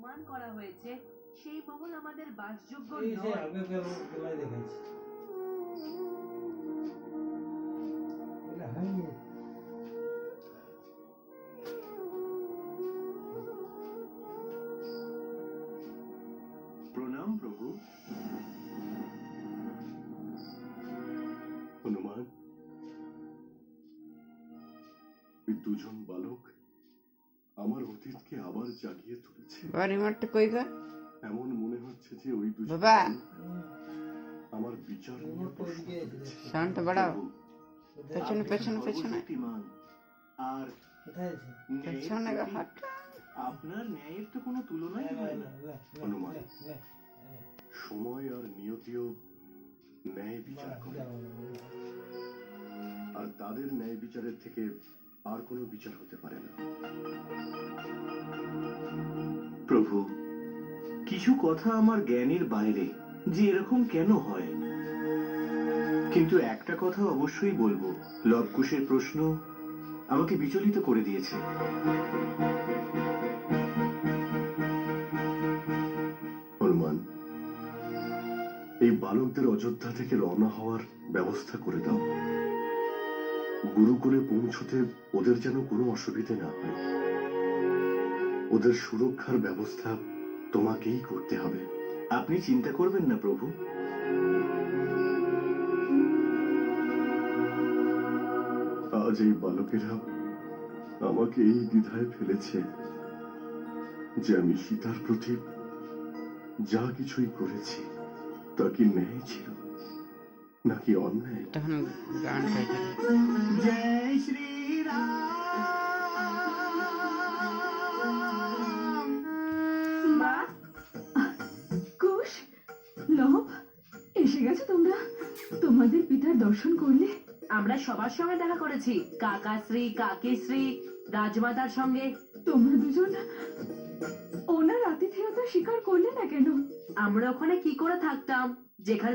প্রমাণ করা হয়েছে সেই মহল আমাদের বাসযোগ্য নয়। প্রণাম প্রভু। হনুমান, এই দুজন বালক আমার অতীতকে আবার জাগিয়ে তুলেছে। এমন মনে হচ্ছে যে ওই দুজন আমার বিচার নিয়ে প্রশ্ন করেছে। সাউন্ডটা বাড়াও। পেছনে পেছনে পেছনে আর পেছনে হাত। আপনার ন্যায়ের তো কোনো তুলনাই হয় না হনুমান। সময় আর নিয়তিও ন্যায় বিচার করে, আর তাদের ন্যায় বিচারের থেকে আর কোনো বিচার হতে পারে না। প্রভু, কিছু কথা আমার জ্ঞানের বাইরে যে এরকম কেন হয়, কিন্তু একটা কথা অবশ্যই বলবো, লবকুশের প্রশ্ন আমাকে বিচলিত করে দিয়েছে। হনুমান, এই বালকদের অযোধ্যা থেকে রওনা হওয়ার ব্যবস্থা করে দাও। গুরুকুলে পৌঁছতে ওদের যেন কোনো অসুবিধে না হয়। ওদের সুরক্ষার ব্যবস্থা তোমাকেই করতে হবে। আপনি চিন্তা করবেন না প্রভু। আজ এই বালকেরা আমাকে এই দ্বিধায় ফেলেছে যে আমি সীতার প্রতি যা কিছুই করেছি তা কি ন্যায় ছিল নাকি অন্যায়। তখন গান গাইতে জয় শ্রীরাম। মা, কুশ, লব, এসে গেছো তোমরা? তোমাদের পিতার দর্শন করলে? আমরা সবার সঙ্গে দেখা করেছি, কাকাশ্রী, কাকিশ্রী, রাজমাতার সঙ্গে। তোমরা দুজন ওনার আতিথেয়তা স্বীকার করলে না কেন? আমরা ওখানে কি করে থাকতাম যেখানে